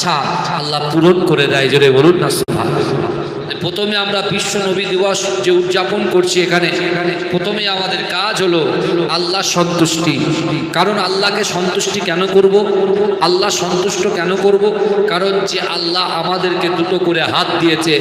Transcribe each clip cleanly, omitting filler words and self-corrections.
ইচ্ছা আল্লাহ পূরণ করে দেয়। জোরে বলুন না সুবহানাল্লাহ। প্রথমে আমরা বিশ্ব নবী দিবস যে উদযাপন করছি এখানে প্রথমে আমাদের কাজ হলো আল্লাহ সন্তুষ্টি। কারণ আল্লাহকে সন্তুষ্টি কেন করব? আল্লাহ সন্তুষ্ট কেন করব? কারণ যে আল্লাহ আমাদেরকে দুটো করে হাত দিয়েছে,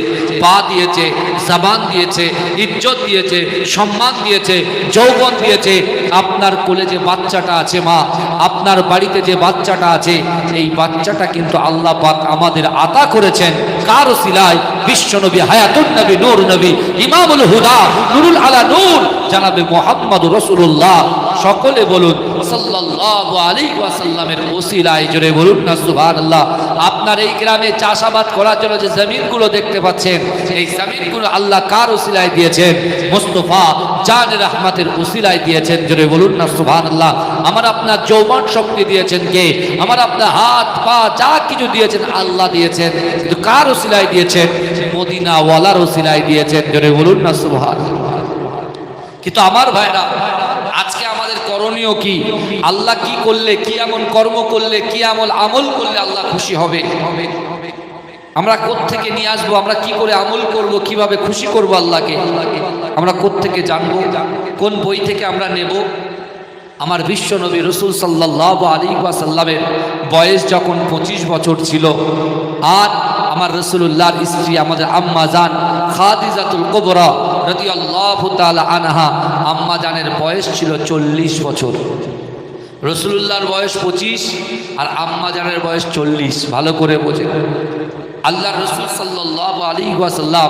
পা দিয়েছে, জবান দিয়েছে, ইজ্জত দিয়েছে, সম্মান দিয়েছে, যৌবন দিয়েছে। আপনার কোলে যে বাচ্চাটা আছে মা, আপনার বাড়িতে যে বাচ্চাটা আছে, এই বাচ্চাটা কিন্তু আল্লাহ পাক আমাদের আতা করেছেন কার ওসিলায়? বিশ্বনবী হায়াতুন নবী নূর নবী ইমামুল হুদা নূরুল আলা নূর জনাবে মুহাম্মদুর রাসূলুল্লাহ। সকলে বলুন সাল্লাল্লাহু আলাইহি ওয়াসাল্লামের ওসিলায়। জোরে বলুন না সুবহানাল্লাহ। আপনার এই গ্রামে চাষাবাদ করার জন্য যে জমিনগুলো দেখতে পাচ্ছেন, এই জমিনগুলো আল্লাহ কার ওসিলায় দিয়েছেন? মুস্তাফা জানে রহমতের ওসিলায় দিয়েছেন। জোরে বলুন না সুবহানাল্লাহ। আমার আপনার যৌবন শক্তি দিয়েছেন কে? আমার আপনার হাত পা যা কিছু দিয়েছেন আল্লাহ দিয়েছেন, কিন্তু কার ওসিলায় দিয়েছেন? মদিনা ওয়ালার ওসিলায় দিয়েছেন। জোরে বলুন না সুবহানাল্লাহ। কিন্তু আমার ভাইরা, আজকে আমাদের করণীয় কি? আল্লাহ কি করলে, কি এমন কর্ম করলে, কি এমন আমল করলে আল্লাহ খুশি হবে? আমরা কোত্থেকে নিয়ে আসবো? আমরা কি করে আমল করব? কিভাবে খুশি করব আল্লাহকে? আমরা কোত্থেকে জানবো? কোন বই থেকে আমরা নেব? আমার বিশ্ব নবী রাসূল সাল্লাল্লাহু আলাইহি ওয়াসাল্লামের বয়স যখন 25 বছর ছিল, আর আমার রাসূলুল্লাহর স্ত্রী আমাদের আম্মা জান খাদিজাতুল কুবরা রাদিয়াল্লাহু তাআলা আনহা, আম্মা জানের বয়স ছিল 40 বছর। রাসূলুল্লাহর বয়স 25 আর আম্মা জানের বয়স 40। ভালো করে বোঝেন। আল্লাহ রসুল সাল্লাল্লাহু আলাইহি ওয়াসাল্লাম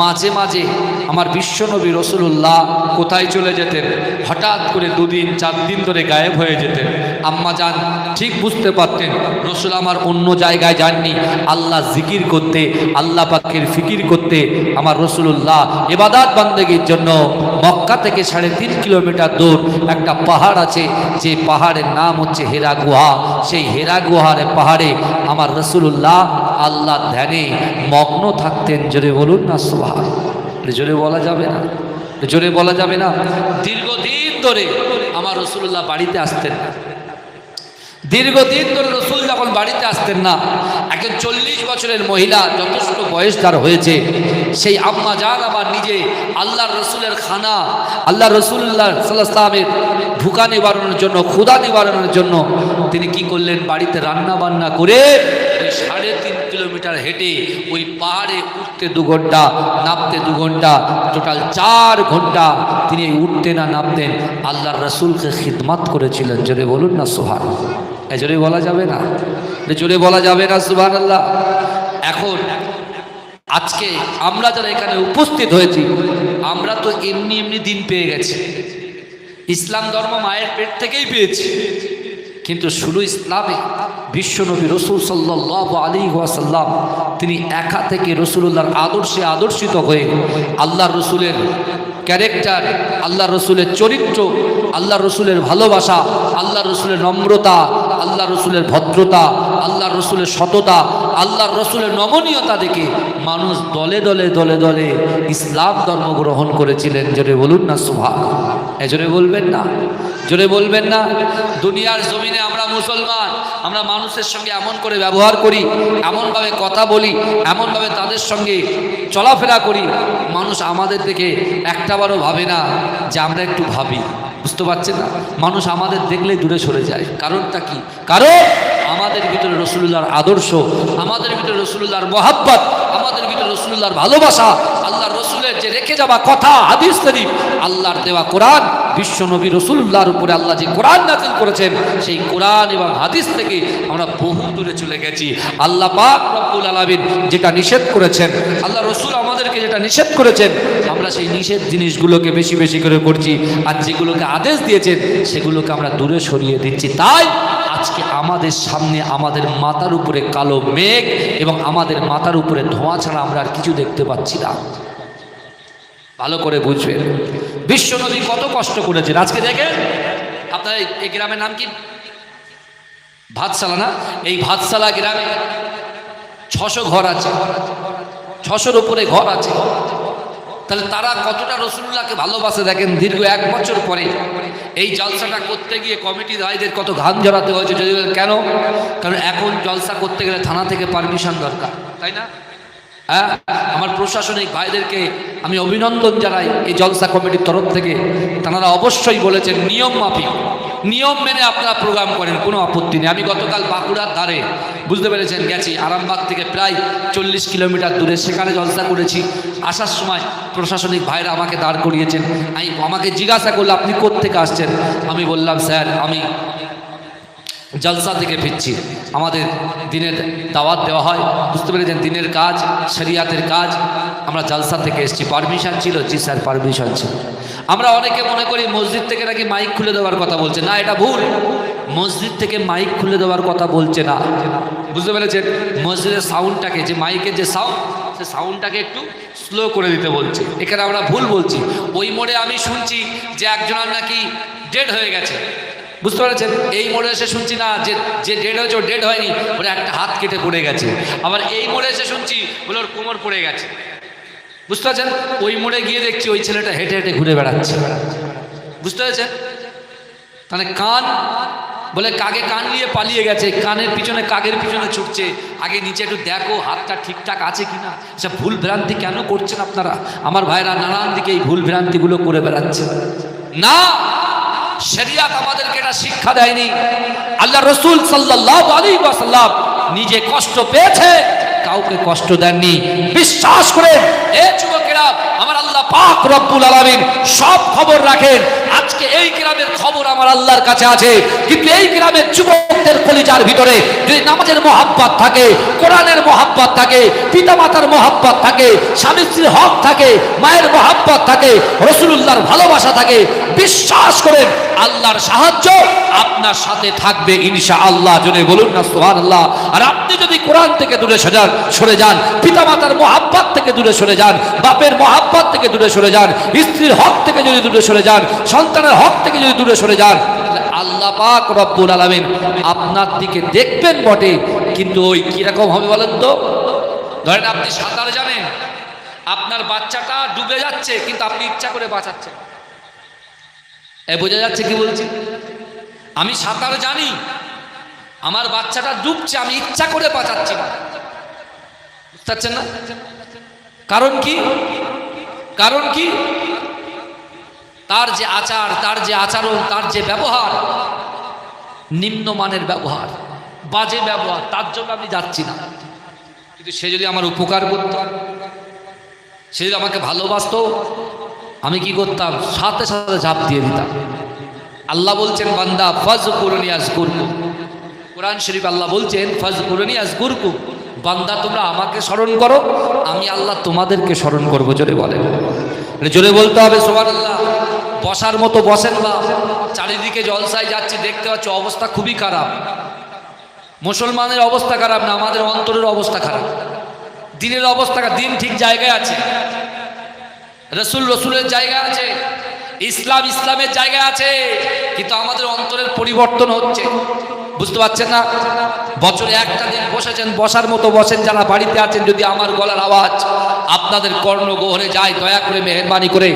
মাঝে মাঝে আমার বিশ্বনবী রাসূলুল্লাহ কোথায় চলে যেতেন? হঠাৎ করে 2 দিন 4 দিন ধরে গায়েব হয়ে যেতেন। আম্মা জান ঠিক বুঝতে পারতেন রসুল আমার অন্য জায়গায় যাননি, আল্লাহ জিকির করতে, আল্লাহ পাকের ফিকির করতে আমার রাসূলুল্লাহ ইবাদত বান্দেগীর জন্য মক্কা থেকে 3.5 কিলোমিটার দূর একটা পাহাড় আছে, যে পাহাড়ের নাম হচ্ছে হেরা গুহা। সেই হেরা গুহার পাহাড়ে আমার রাসূলুল্লাহ আল্লাহ ধ্যানে মগ্ন থাকতেন। জোরে বলুন না সুবহানাল্লাহ। জোরে বলা যাবে না, জোরে বলা যাবে না। দীর্ঘদিন ধরে আমার রাসূলুল্লাহ বাড়িতে আসতেন না। দীর্ঘদিন ধরে রাসূল যখন বাড়িতে আসতেন না, একজন 40 বছরের মহিলা, যথেষ্ট বয়স তার হয়েছে, সেই আম্মা জান আবার নিজে আল্লাহর রসুলের খানা, আল্লাহ রসুল্লাহ সাল্লাল্লাহু আলাইহি ওয়াসাল্লামের ভুকা নিবারণের জন্য, ক্ষুধা নিবারণের জন্য তিনি কি করলেন? বাড়িতে রান্না বান্না করে 3.5 কিলোমিটার হেঁটে ওই পাহাড়ে উঠতে 2 ঘন্টা, নামতে 2 ঘন্টা, টোটাল 4 ঘন্টা তিনি উঠতেন আর নামতেন, আল্লাহর রসুলকে খিদমত করেছিলেন। জোরে বলুন না সুবহানাল্লাহ। জোরে বলা যাবে না, জোরে বলা যাবে না সুবহানাল্লাহ। এখন আজকে আমরা যারা এখানে উপস্থিত হয়েছি, আমরা তো এমনি এমনি দিন পেয়ে গেছি। ইসলাম ধর্ম মায়ের পেট থেকেই পেয়েছি, কিন্তু শুধু ইসলামে বিশ্বনবী রাসূল সাল্লাল্লাহু আলাইহি ওয়াসাল্লাম তিনি একা থেকে রাসূলুল্লাহর আদর্শে আদর্শিত হয়ে আল্লাহ রসুলের ক্যারেক্টার, আল্লাহ রসুলের চরিত্র, আল্লাহ রসুলের ভালোবাসা, আল্লাহ রসুলের নম্রতা, আল্লাহ রসুলের ভদ্রতা, আল্লাহ রসুলের সততা, আল্লাহ রসুলের নমনীয়তা দেখে মানুষ দলে দলে দলে দলে ইসলাম ধর্ম গ্রহণ করেছিলেন। জোরে বলুন না সুবহানাল্লাহ। জোরে বলবেন না, জোরে বলবেন না। দুনিয়ার জমিনে আমরা মুসলমান, আমরা মানুষের সঙ্গে এমন করে ব্যবহার করি, এমনভাবে কথা বলি, এমনভাবে তাদের সঙ্গে চলাফেরা করি, মানুষ আমাদের দেখে একটাবারও ভাবে না যে আমরা একটু ভাবি। বুঝতে পারছেন না? মানুষ আমাদের দেখলেই দূরে সরে যায়। কারণটা কি? কারণ আমাদের ভিতরে রাসূলুল্লাহর আদর্শ, আমাদের ভিতরে রাসূলুল্লাহর মহাব্বত, আমাদের ভিতরে রাসূলুল্লাহর ভালোবাসা, আল্লাহর রসুলের যে রেখে যাওয়া কথা, হাদিস শরীফ, আল্লাহর দেওয়া কোরআন, বিশ্বনবী রাসূলুল্লাহর উপরে আল্লাহ যে কোরআন নাযিল করেছেন, সেই কোরআন এবং হাদিস থেকে আমরা বহু দূরে চলে গেছি। আল্লাহ পাক রব্বুল আলামিন যেটা নিষেধ করেছেন, আল্লাহ রসুল আমাদেরকে যেটা নিষেধ করেছেন, আমরা সেই নিষেধ জিনিসগুলোকে বেশি বেশি করে করছি, আর যেগুলোকে আদেশ দিয়েছেন সেগুলোকে আমরা দূরে সরিয়ে দিচ্ছি। তাই আজকে আমাদের সামনে আমাদের মাথার উপরে কালো মেঘ এবং আমাদের মাথার উপরে ধোঁয়া ছাড়া আমরা আর কিছু দেখতে পাচ্ছি না। ভালো করে বুঝবেন বিশ্বনবী কত কষ্ট করেছেন। আজকে দেখেন আপনার এই গ্রামের নাম কি? ভাতশালা না? এই ভাতশালা গ্রামে 600 ঘর আছে, 600-র উপরে ঘর আছে। তাহলে তারা কতটা রসুল্লাহকে ভালোবাসে দেখেন। দীর্ঘ 1 বছর পরে এই জলসাটা করতে গিয়ে কমিটির ভাইদের কত ঘাম জড়াতে হয়েছে। যদি কেন? কারণ এখন জলসা করতে গেলে থানা থেকে পারমিশন দরকার, তাই না? হ্যাঁ, আমার প্রশাসনিক ভাইদেরকে আমি অভিনন্দন জানাই এই জলসা কমিটির তরফ থেকে। তারা অবশ্যই বলেছেন নিয়ম মাফিক, নিয়ম মেনে আপনারা প্রোগ্রাম করেন, কোনো আপত্তি নেই। আমি গতকাল বাঁকুড়ার ধারে, বুঝতে পেরেছেন, গেছি আরামবাগ থেকে প্রায় 40 কিলোমিটার দূরে, সেখানে জলসা করেছি। আসার সময় প্রশাসনিক ভাইরা আমাকে দাঁড় করিয়েছেন। আমাকে জিজ্ঞাসা করলো আপনি কোত্থেকে আসছেন? আমি বললাম স্যার আমি জলসা থেকে ফিরছি, আমাদের দিনের দাওয়াত দেওয়া হয়, বুঝতে পেরেছেন, দিনের কাজ, শরিয়াতের কাজ, আমরা জলসা থেকে এসেছি। পারমিশন ছিল? জি স্যার পারমিশন ছিল। আমরা অনেকে মনে করি মসজিদ থেকে নাকি মাইক খুলে দেওয়ার কথা বলছে, না এটা ভুল। মসজিদ থেকে মাইক খুলে দেওয়ার কথা বলছে না, বুঝতে পেরেছেন। মসজিদের সাউন্ডটাকে, যে মাইকের যে সাউন্ড, সে সাউন্ডটাকে একটু স্লো করে দিতে বলছে। এখানে আমরা ভুল বলছি। ওই মোড়ে আমি শুনছি যে একজনের নাকি ডেড হয়ে গেছে, বুঝতে পেরেছেন। এই মোড়ে এসে শুনছি না যে ডেড হয়েছে ও ডেড হয়নি, ওরা একটা হাত কেটে পড়ে গেছে। আবার এই মোড়ে এসে শুনছি বলে ওর কোমর পড়ে গেছে, বুঝতে পারছেন। ওই মোড়ে গিয়ে দেখছি ওই ছেলেটা হেঁটে হেঁটে ঘুরে বেড়াচ্ছে, বুঝতে পেরেছেন। তাহলে কান বলে কাকে কান নিয়ে পালিয়ে গেছে, কানের পিছনে কাকের পিছনে ছুটছে। আগে নিচে একটু দেখো হাতটা ঠিকঠাক আছে কিনা। আচ্ছা, ভুল ভ্রান্তি কেন করছেন আপনারা? আমার ভাইরা নানান দিকে এই ভুল ভ্রান্তিগুলো করে বেড়াচ্ছে। না, শরিয়াত আমাদেরকে এটা শিক্ষা দেয়নি। আল্লাহ রসুল সাল্লাল্লাহু আলাইহি ওয়াসাল্লাম নিজে কষ্ট পেয়েছে, কাউকে কষ্ট দেননি। বিশ্বাস করেন এ যুবকেরা, আমার আল্লাহ পাক রব্বুল আলামিন সব খবর রাখেন। আজকে এই গ্রামের খবর আমার আল্লাহর কাছে আছে, কিন্তু এই গ্রামের যুবকদের কলিজার ভিতরে যদি নামাজের মহাব্বত থাকে, কোরআনের মহাব্বত থাকে, পিতামাতার মহাব্বত থাকে, স্বামী স্ত্রীর হক থাকে, মায়ের মহাব্বত থাকে, রাসূলুল্লাহর ভালোবাসা থাকে, বিশ্বাস করেন আল্লাহর সাহায্য আপনার সাথে থাকবে ইনশাআল্লাহ। জোরে বলুন না সুবহানাল্লাহ। আর আপনি যদি কোরআন থেকে দূরে সরে যান, পিতামাতার মহাব্বত থেকে দূরে সরে যান, বাপের মহাব্বত থেকে দূরে সরে যান, স্ত্রীর হক থেকে যদি দূরে সরে যান, সন্তানের হক থেকে যদি দূরে সরে যান, আল্লাহ পাক রব্বুল আলামিন আপনার দিকে দেখবেন বটে, কিন্তু ওই কিরকম হবে বলেন তো? ধরেন আপনি সাঁতার জানেন, আপনার বাচ্চাটা ডুবে যাচ্ছে, কিন্তু আপনি ইচ্ছা করে বাঁচাচ্ছেন। বোঝা যাচ্ছে কি বলছি? আমি সাঁতার জানি, আমার বাচ্চাটা ডুবছে, আমি ইচ্ছা করে বাঁচাচ্ছি না, বুঝতে পারছেন না? কারণ কি? কারণ কি? তার যে আচার, তার যে আচরণ, তার যে ব্যবহার, নিম্নমানের ব্যবহার, বাজে ব্যবহার, তার জন্য আমি যাচ্ছি না। কিন্তু সে যদি আমার উপকার করত, সে যদি আমাকে ভালোবাসতো, আমি কি করতাম? সাথে সাথে ঝাঁপ দিয়ে দিতাম। আল্লাহ বলছেন বান্দা ফাযকুরুনি আযকুরকুম, কোরআন শরীফ আল্লাহ বলছেন ফাযকুরুনি আযকুরকুম, বান্দা তোমরা আমাকে স্মরণ করো, আমি আল্লাহ তোমাদেরকে স্মরণ করবো। জোরে বলেন, জোরে বলতে হবে সুবহানাল্লাহ। বসার মতো বসেন না। চারিদিকে জলসায় যাচ্ছি, দেখতে পাচ্ছি অবস্থা খুবই খারাপ। মুসলমানের অবস্থা খারাপ না, আমাদের অন্তরের অবস্থা খারাপ। দিনের অবস্থা, দিন ঠিক জায়গায় আছে, রসুলের জায়গা আছে, ইসলামের জায়গা আছে, কিন্তু আমাদের অন্তরের পরিবর্তন হচ্ছে, বুঝতে পারছেন না? বছরে একটা দিন বসেছেন, বসার মতো বসেন। যারা বাড়িতে আছেন, যদি আমার গলার আওয়াজ আপনাদের কর্ণগহ্বরে যায়, দয়া করে মেহেরবানি করে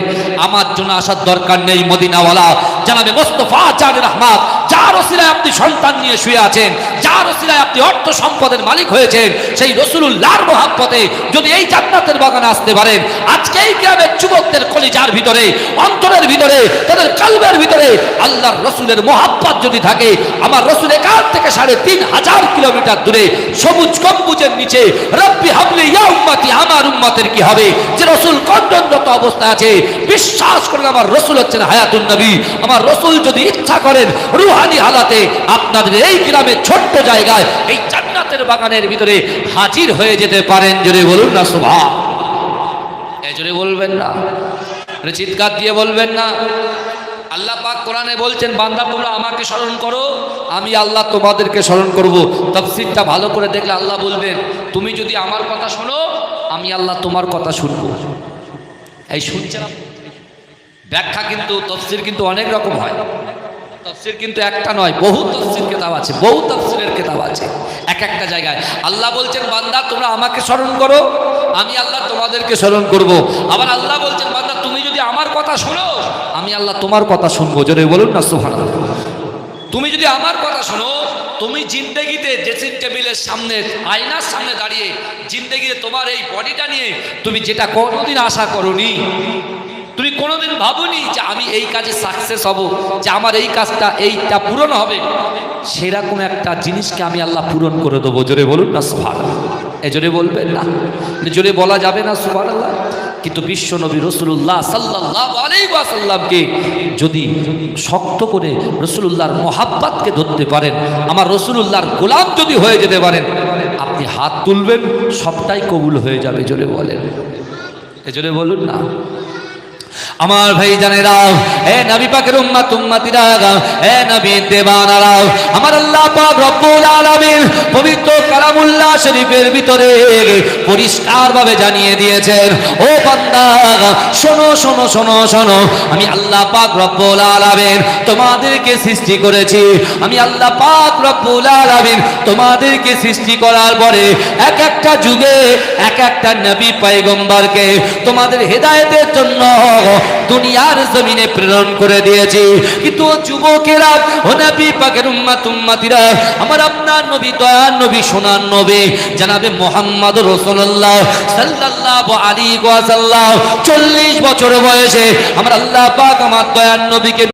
আমার জন্য আসার দরকার নেই। মদিনাওয়ালা জানাবে মোস্তফা জানের রহমত, যার ওসিলায় আপনি সন্তান নিয়ে শুয়ে আছেন, যার ওসিলায় আপনি অর্থ সম্পদের মালিক হয়েছেন, সেই রাসূলুল্লাহর মহব্বতে যদি এই জান্নাতের বাগানে আসতে পারেন, আজকে এই গ্রামের যুবকদের কলিজার ভিতরে, অন্তরের ভিতরে, তাদের কলবের ভিতরে আল্লাহর রাসূলের মহব্বত যদি থাকে, আমার রাসূল এখান থেকে 3500 কিলোমিটার দূরে সবুজ গম্বুজের নিচে রব্বি হাবলি ইয়া উম্মতি, আমার উম্মতের কি হবে, যে রাসূল কন্দনরত অবস্থায় আছে, বিশ্বাস করেন আমার রাসূল হচ্ছেন হায়াতুন নবী। আমার রাসূল যদি ইচ্ছা করেন রুহানি হালাতে আপনাদের এই গ্রামের ছোট্ট জায়গায় এই জান্নাতের বাগানের ভিতরে হাজির হয়ে যেতে পারেন। জোরে বলুন না সুবহান। জোরে বলবেন না, চিৎকার দিয়ে বলবেন না। আল্লাহ পাক কোরআনে বলছেন বান্দা তোমরা আমাকে স্মরণ করো, আমি আল্লাহ তোমাদেরকে স্মরণ করব। তাফসীরটা ভালো করে দেখলে আল্লাহ বলবেন তুমি যদি আমার কথা শোনো, আমি আল্লাহ তোমার কথা শুনবো। এই শুনছেন? ব্যাখ্যা কিন্তু তাফসীর কিন্তু অনেক রকম হয়। তাফসীর কিন্তু একটা নয়, বহু তাফসীর কিতাব আছে, বহু তাফসীরের কিতাব আছে। এক এক একটা জায়গায় আল্লাহ বলছেন বান্দা তোমরা আমাকে স্মরণ করো, আমি আল্লাহ তোমাদেরকে স্মরণ করব। আবার আল্লাহ বলছেন বান্দা তুমি যদি আমার কথা শোনো, আমি আল্লাহ তোমার কথা শুনবো। জোরে বলুন না সুবহানাল্লাহ। তুমি যদি আমার কথা শোনো, তুমি জিন্দেগিতে ড্রেসিং টেবিলের সামনে, আয়নার সামনে দাঁড়িয়ে জিন্দেগিতে তোমার এই বডিটা নিয়ে তুমি যেটা কোনোদিন আশা করোনি, তুমি কোনোদিন ভাবুনি যে আমি এই কাজে সাকসেস হব, যে আমার এই কাজটা এইটা পূরণ হবে, সেরকম একটা জিনিসকে আমি আল্লাহ পূরণ করে দেবো। জোরে বলুন না সুবহানাল্লাহ। এই জোরে বলবেন না, জোরে বলা যাবে না সুবহানাল্লাহ। কিন্তু বিশ্ব নবী রাসূলুল্লাহ সাল্লাল্লাহু আলাইহি ওয়াসাল্লামকে যদি শক্ত করে রাসূলুল্লাহর মহাব্বতকে ধরতে পারেন, আমার রাসূলুল্লাহর গোলাম যদি হয়ে যেতে পারেন, আপনি হাত তুলবেন, সবটাই কবুল হয়ে যাবে। জোরে বলেন, এই জোরে বলুন না। আমার ভাই জানেরাও, এ নবী পাকের উম্মত উম্মতিরা, এ নবী দেবানারা, আমার আল্লাহ পাক রব্বুল আলামিন পবিত্র কালামুল্লাহ শরীফের ভিতরে পরিষ্কার ভাবে জানিয়ে দিয়েছেন, ও বান্দা শোনো শোনো শোনো শোনো, আমি আল্লাহ পাক রব্বুল আলামিন তোমাদেরকে সৃষ্টি করেছি। আমি আল্লাহ পাক রব্বুল আলামিন তোমাদেরকে সৃষ্টি করার পরে এক একটা যুগে এক একটা নবী পয়গম্বরকে তোমাদের হেদায়েতের জন্য দুনিয়ার জমিনে প্রেরণ করে দিয়েছি। কিন্তু যুবকেরা, ও নবী পাকের উম্মত উম্মতিরা, আমার আপনার নবী, দয়ার নবী, সোনার নবী জনাবে মুহাম্মদ রাসূলুল্লাহ সাল্লাল্লাহু আলাইহি ওয়াসাল্লাম 40 বছর বয়সে আমার আল্লাহ পাক আমার দয়ার নবীকে